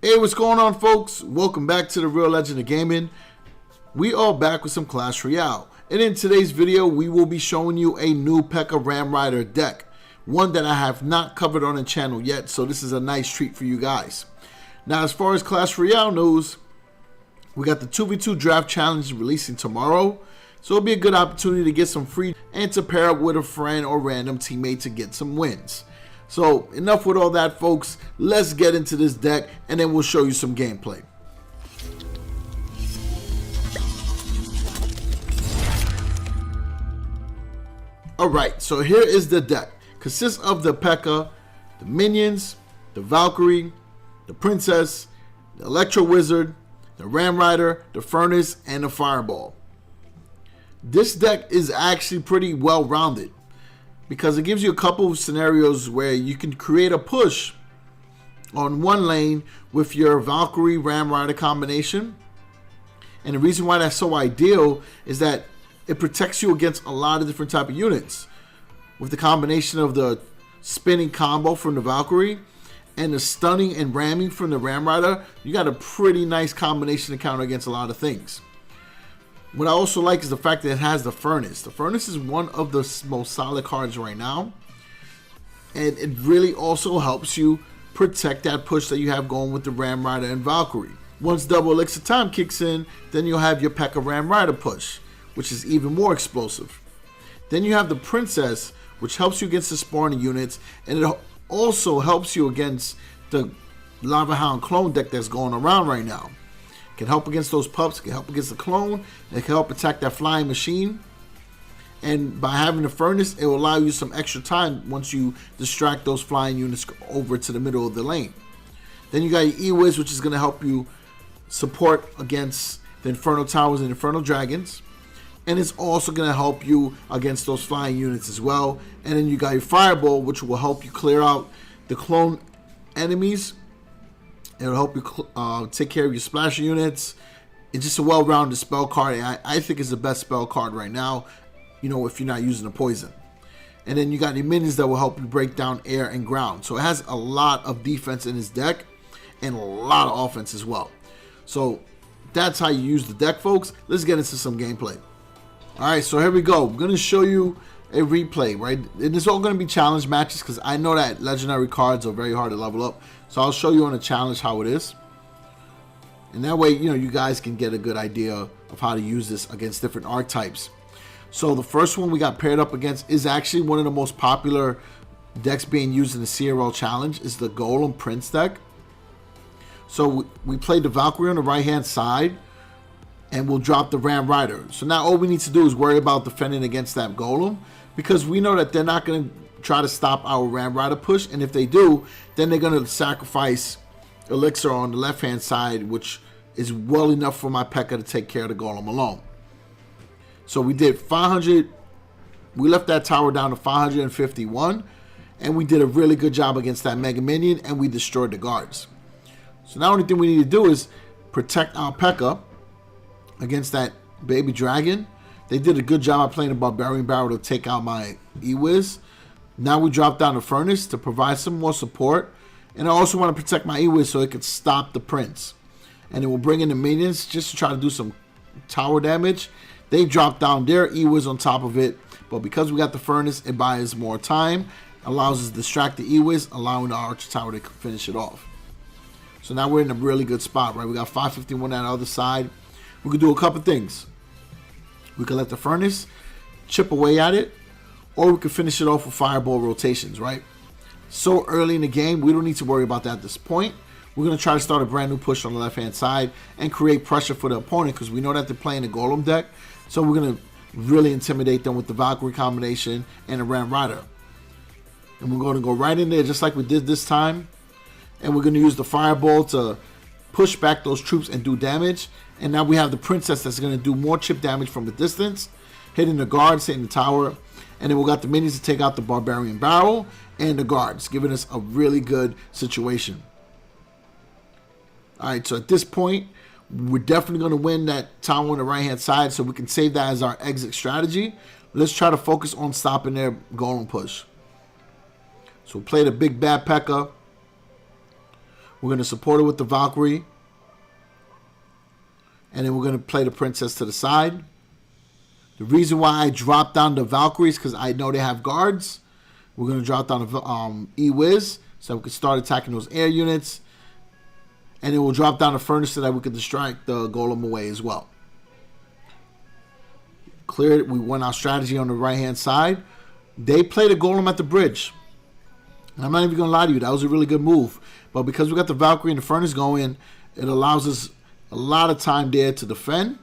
Hey, what's going on, folks? Welcome back to the Real Legend of Gaming. We are back with some Clash Royale. And in today's video, we will be showing you a new Pekka Ram Rider deck. One that I have not covered on the channel yet, so this is a nice treat for you guys. Now, as far as Clash Royale news, we got the 2v2 draft challenge releasing tomorrow. So it'll be a good opportunity to get some free and to pair up with a friend or random teammate to get some wins. So enough with all that, folks. Let's get into this deck and then we'll show you some gameplay. Alright, so here is the deck. Consists of the Pekka, the minions, the Valkyrie, the Princess, the Electro Wizard, the Ram Rider, the Furnace, and the Fireball. This deck is actually pretty well rounded, because it gives you a couple of scenarios where you can create a push on one lane with your Valkyrie Ram Rider combination. And the reason why that's so ideal is that it protects you against a lot of different type of units. With the combination of the spinning combo from the Valkyrie and the stunning and ramming from the Ram Rider, you got a pretty nice combination to counter against a lot of things. What I also like is the fact that it has the Furnace. The Furnace is one of the most solid cards right now. And it really also helps you protect that push that you have going with the Ram Rider and Valkyrie. Once Double Elixir Time kicks in, then you'll have your Pekka Ram Rider push, which is even more explosive. Then you have the Princess, which helps you against the spawning units. And it also helps you against the Lava Hound clone deck that's going around right now. Can help against those pups, can help against the clone, and it can help attack that flying machine. And by having the Furnace, it will allow you some extra time once you distract those flying units over to the middle of the lane. Then you got your E-Wiz, which is going to help you support against the Inferno Towers and Inferno Dragons. And it's also going to help you against those flying units as well. And then you got your Fireball, which will help you clear out the clone enemies. It'll help you take care of your splasher units. It's just a well-rounded spell card. I think it's the best spell card right now, you know, if you're not using a poison. And then you got your minions that will help you break down air and ground. So it has a lot of defense in its deck and a lot of offense as well. So that's how you use the deck, folks. Let's get into some gameplay. Alright, so here we go. I'm going to show you a replay, right? And it's all going to be challenge matches because I know that legendary cards are very hard to level up. So I'll show you on a challenge how it is. And that way, you know, you guys can get a good idea of how to use this against different archetypes. So the first one we got paired up against is actually one of the most popular decks being used in the CRL challenge, is the Golem Prince deck. So we played the Valkyrie on the right hand side, and we'll drop the Ram Rider. So now all we need to do is worry about defending against that Golem, because we know that they're not going to try to stop our Ram Rider push, and if they do, then they're going to sacrifice Elixir on the left hand side, which is well enough for my Pekka to take care of the Golem alone. So we did 500, we left that tower down to 551, and we did a really good job against that Mega Minion, and we destroyed the guards. So now the only thing we need to do is protect our Pekka against that baby dragon. They did a good job of playing the Barbarian Barrel to take out my E-Wiz. Now we drop down the Furnace to provide some more support. And I also want to protect my E-Wiz so it could stop the Prince. And then we'll bring in the minions just to try to do some tower damage. They drop down their E-Wiz on top of it. But because we got the Furnace, it buys more time. Allows us to distract the E-Wiz, allowing the Archer Tower to finish it off. So now we're in a really good spot, right? We got 551 on the other side. We could do a couple things. We could let the Furnace chip away at it, or we could finish it off with Fireball rotations, right? So early in the game, we don't need to worry about that at this point. We're going to try to start a brand new push on the left-hand side and create pressure for the opponent, because we know that they're playing a Golem deck. So we're going to really intimidate them with the Valkyrie combination and the Ram Rider. And we're going to go right in there just like we did this time. And we're going to use the Fireball to push back those troops and do damage. And now we have the Princess that's going to do more chip damage from the distance, hitting the guards, hitting the tower. And then we got the minions to take out the Barbarian Barrel and the guards, giving us a really good situation. Alright, so at this point, we're definitely going to win that tower on the right hand side, so we can save that as our exit strategy. Let's try to focus on stopping their Golem push. So we'll play the big bad Pekka. We're going to support it with the Valkyrie. And then we're going to play the Princess to the side. The reason why I dropped down the Valkyrie is because I know they have guards. We're going to drop down the E-Wiz so we can start attacking those air units. And then we'll drop down the Furnace so that we can distract the Golem away as well. Cleared. We won our strategy on the right-hand side. They played a Golem at the bridge. And I'm not even going to lie to you. That was a really good move. But because we got the Valkyrie and the Furnace going, it allows us a lot of time there to defend.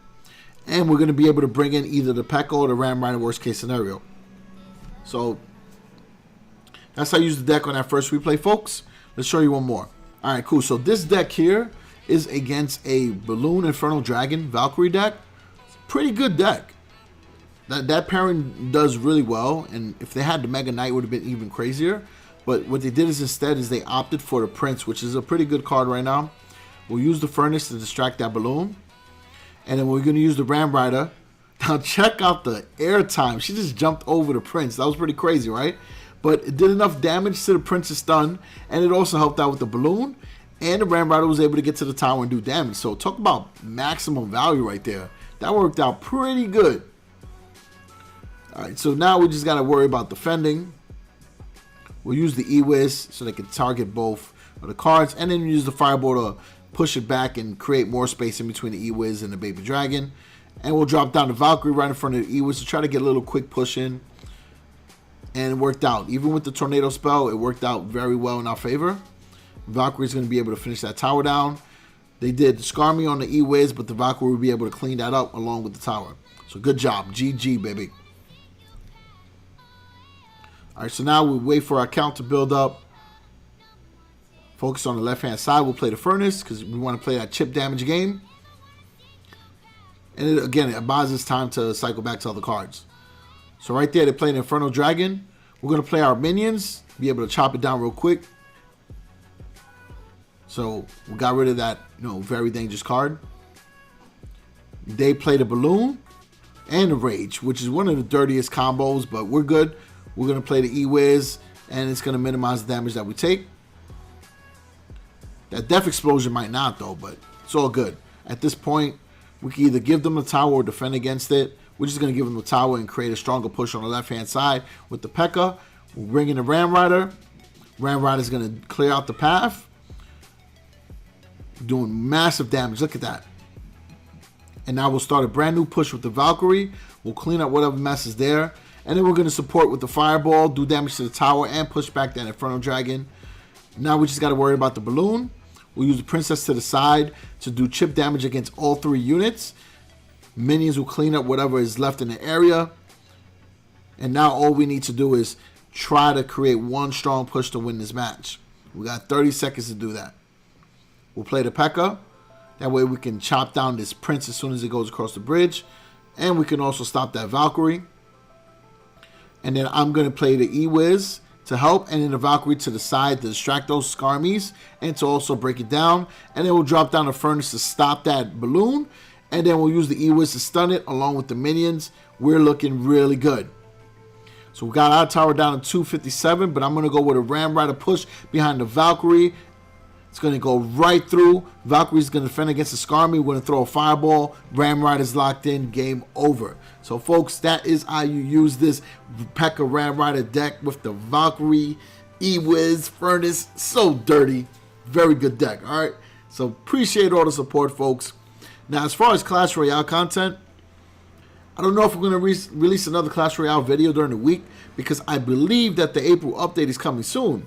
And we're going to be able to bring in either the Pekka or the Ram Rider, worst case scenario. So that's how I use the deck on that first replay, folks. Let's show you one more. All right, cool. So this deck here is against a Balloon Infernal Dragon Valkyrie deck. It's a pretty good deck. That pairing does really well. And if they had the Mega Knight, it would have been even crazier. But what they did is instead is they opted for the Prince, which is a pretty good card right now. We'll use the Furnace to distract that Balloon. And then we're going to use the Ram Rider. Now check out the air time. She just jumped over the Prince. That was pretty crazy, right? But it did enough damage to the Prince's stun. And it also helped out with the Balloon. And the Ram Rider was able to get to the tower and do damage. So talk about maximum value right there. That worked out pretty good. Alright, so now we just got to worry about defending. We'll use the E-Wiz so they can target both of the cards. And then use the Fireball to push it back and create more space in between the E-Wiz and the Baby Dragon. And we'll drop down the Valkyrie right in front of the E-Wiz to try to get a little quick push in. And it worked out. Even with the Tornado spell, it worked out very well in our favor. Valkyrie's going to be able to finish that tower down. They did scar me on the E-Wiz, but the Valkyrie will be able to clean that up along with the tower. So good job. GG, baby. Alright, so now we wait for our count to build up. Focus on the left-hand side. We'll play the Furnace because we want to play that chip damage game. And again, it buys us time to cycle back to other cards. So right there, they play an Infernal Dragon. We're going to play our minions. Be able to chop it down real quick. So we got rid of that, very dangerous card. They play the Balloon and the Rage, which is one of the dirtiest combos, but we're good. We're going to play the E-Wiz, and it's going to minimize the damage that we take. That Death Explosion might not, though, but it's all good. At this point, we can either give them the tower or defend against it. We're just going to give them the tower and create a stronger push on the left-hand side with the Pekka. We'll bring in the Ram Rider. Ram Rider is going to clear out the path. Doing massive damage. Look at that. And now we'll start a brand new push with the Valkyrie. We'll clean up whatever mess is there. And then we're going to support with the Fireball, do damage to the tower, and push back that Infernal Dragon. Now we just got to worry about the Balloon. We'll use the Princess to the side to do chip damage against all 3 units. Minions will clean up whatever is left in the area. And now all we need to do is try to create one strong push to win this match. We got 30 seconds to do that. We'll play the Pekka. That way we can chop down this Prince as soon as it goes across the bridge. And we can also stop that Valkyrie. And then I'm going to play the E-Wiz to help. And then the Valkyrie to the side to distract those Skarmies. And to also break it down. And then we'll drop down the Furnace to stop that Balloon. And then we'll use the E-Wiz to stun it along with the minions. We're looking really good. So we got our tower down to 257. But I'm going to go with a Ram Rider push behind the Valkyrie. It's going to go right through. Valkyrie's going to defend against the Skarmy. We're going to throw a Fireball. Ram Rider's locked in. Game over. So, folks, that is how you use this Pekka Ram Rider deck with the Valkyrie, E-Wiz, Furnace. So dirty. Very good deck, all right? So, appreciate all the support, folks. Now, as far as Clash Royale content, I don't know if we're going to release another Clash Royale video during the week because I believe that the April update is coming soon.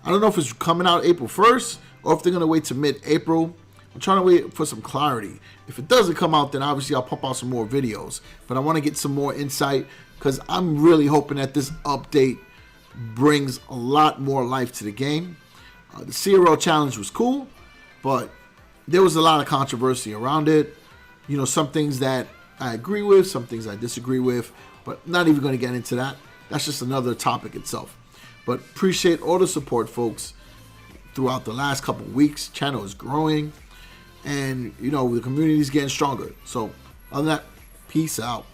I don't know if it's coming out April 1st or if they're going to wait to mid-April. I'm trying to wait for some clarity. If it doesn't come out, then obviously I'll pump out some more videos. But I want to get some more insight because I'm really hoping that this update brings a lot more life to the game. The CRL challenge was cool, but there was a lot of controversy around it. Some things that I agree with, some things I disagree with, but not even going to get into that. That's just another topic itself. But appreciate all the support, folks, throughout the last couple of weeks. Channel is growing, and the community is getting stronger. So, other than that, peace out.